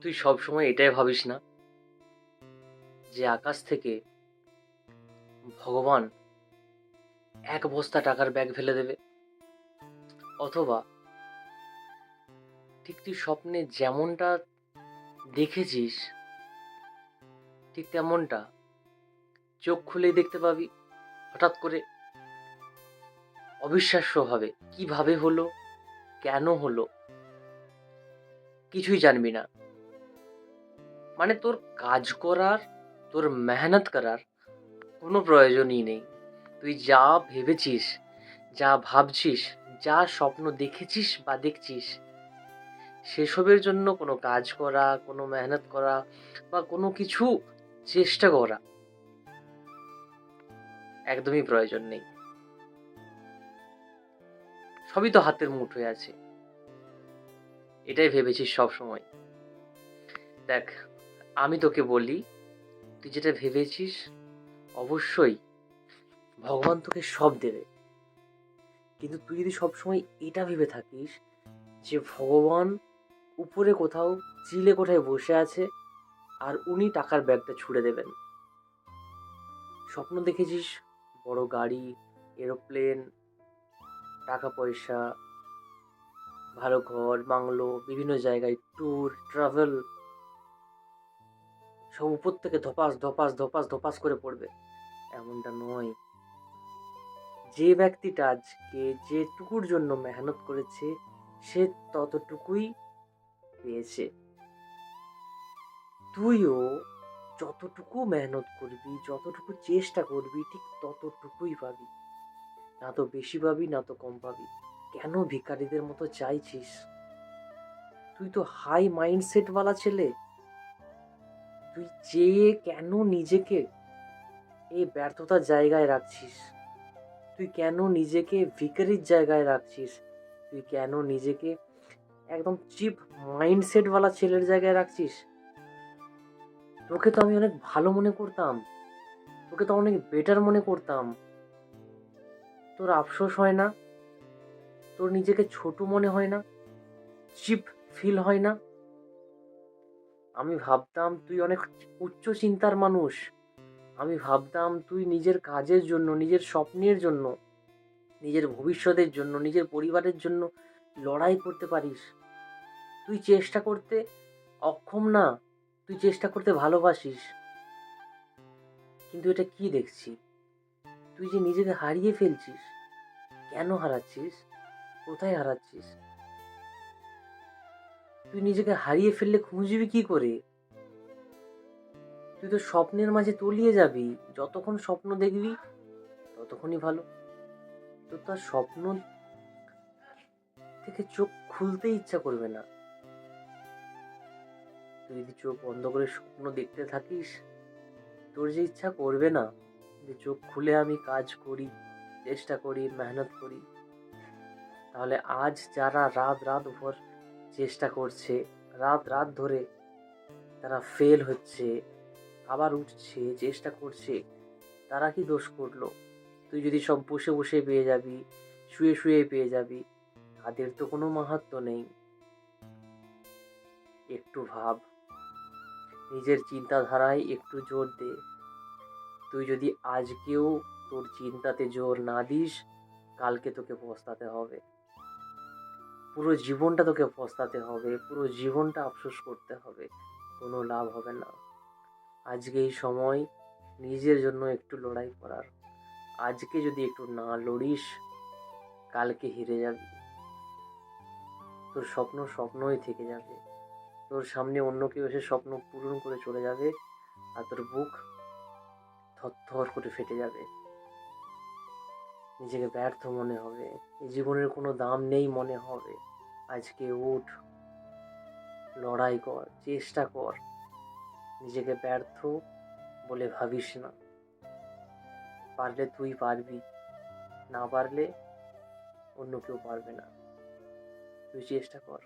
তুই সবসময় এটাই ভাবিস না যে আকাশ থেকে ভগবান এক বস্তা টাকার ব্যাগ ফেলে দেবে? অথবা ঠিক তুই স্বপ্নে যেমনটা দেখেছিস ঠিক তেমনটা চোখ খুলেই দেখতে পাবি হঠাৎ করে, অবিশ্বাস্যভাবে? কিভাবে হলো, কেন হলো, কিছুই জানবি না। মানে তোর কাজ করার, তোর মেহনত করার কোনো প্রয়োজনই নেই। তুই যা ভেবেছিস, যা ভাবছিস, যা স্বপ্ন দেখেছিস বা দেখছিস, সেসবের জন্য কোনো কাজ করা, কোনো মেহনত করা বা কোনো কিছু চেষ্টা করা একদমই প্রয়োজন নেই। সবই তো হাতের মুঠোয় আছে, এটাই ভেবেছিস সব সময়। দেখ, আমি তোকে বলি, তুই যেটা ভেবেছিস অবশ্যই ভগবান তোকে সব দেবে। কিন্তু তুই যদি সবসময় এটা ভেবে থাকিস যে ভগবান উপরে কোথাও চিলে কোঠায় বসে আছে আর উনি টাকার ব্যাগটা ছুড়ে দেবেন। স্বপ্ন দেখেছিস বড় গাড়ি, এরোপ্লেন, টাকা পয়সা, ভালো ঘর বাংলো, বিভিন্ন জায়গায় ট্যুর ট্রাভেল, সব উপর থেকে ধপাস ধপাস ধপাস ধপাস করে পড়বে। এমনটা নয়। যে ব্যক্তিটা আজকে যেটুকুর জন্য মেহনত করেছে সে ততটুকুই পেয়েছে। তুইও যতটুকু মেহনত করবি, যতটুকু চেষ্টা করবি, ঠিক ততটুকুই পাবি। না তো বেশি পাবি, না তো কম পাবি। কেন ভিখারিদের মতো চাইছিস? তুই তো হাই মাইন্ডসেট ওয়ালা ছেলে। তুই চেয়ে কেন নিজেকে এই ব্যর্থতার জায়গায় রাখছিস? তুই কেন নিজেকে ভিখারির জায়গায় রাখছিস? তুই কেন নিজেকে একদম চিপ মাইন্ডসেট ওয়ালা ছেলের জায়গায় রাখছিস? তোকে তো আমি অনেক ভালো মনে করতাম, তোকে তো অনেক বেটার মনে করতাম। তোর আফসোস হয় না? তোর নিজেকে ছোট মনে হয় না? চিপ ফিল হয় না? আমি ভাবতাম তুই অনেক উচ্চ চিন্তার মানুষ। আমি ভাবতাম তুই নিজের কাজের জন্য, নিজের স্বপ্নের জন্য, নিজের ভবিষ্যতের জন্য, নিজের পরিবারের জন্য লড়াই করতে পারিস। তুই চেষ্টা করতে অক্ষম না, তুই চেষ্টা করতে ভালোবাসিস। কিন্তু এটা কি দেখছি, তুই যে নিজেকে হারিয়ে ফেলছিস। কেন হারাচ্ছিস? কোথায় হারাচ্ছিস? তুই নিজেকে হারিয়ে ফেললে খুঁজবি কি করে? তুই তো স্বপ্নের মাঝে তলিয়ে যাবি। যতক্ষণ স্বপ্ন দেখবি ততক্ষণই ভালো। তোর তো আর স্বপ্ন থেকে চোখ খুলতে ইচ্ছা করবে না। তুই যদি চোখ বন্ধ করে স্বপ্ন দেখতে থাকিস, তোর যে ইচ্ছা করবে না যে চোখ খুলে আমি কাজ করি, চেষ্টা করি, মেহনত করি। তাহলে আজ যারা রাত রাত ভর চেষ্টা করছে, রাত রাত ধরে তারা ফেল হচ্ছে, আবার উঠছে, চেষ্টা করছে, তারা কি দোষ করলো? তুই যদি সব বসে বসে পেয়ে যাবি, শুয়ে শুয়ে পেয়ে যাবি, তাদের তো কোনো মাহাত্ম্য নেই। একটু ভাব, নিজের চিন্তাধারায় একটু জোর দে। তুই যদি আজকেও তোর চিন্তাতে জোর না দিস, কালকে তোকে পস্তাতে হবে। পুরো জীবনটা তোকে পস্তাতে হবে, পুরো জীবনটা আফসোস করতে হবে। কোনো লাভ হবে না। আজকে এই সময় নিজের জন্য একটু লড়াই করার। আজকে যদি একটু না লড়িস, কালকে হেরে যাবি। তোর স্বপ্ন স্বপ্নই থেকে যাবে। তোর সামনে অন্য কেউ এসে স্বপ্ন পূরণ করে চলে যাবে, আর তোর বুক থরথর করে ফেটে যাবে। নিজেকে ব্যর্থ মনে হবে, এই জীবনের কোনো দাম নেই মনে হবে। আজকে উঠ, লড়াই কর, চেষ্টা কর। নিজেকে ব্যর্থ বলে ভাবিস না। পারলে তুই পারবি, না পারলে অন্য কেউ পারবে না। তুই চেষ্টা কর।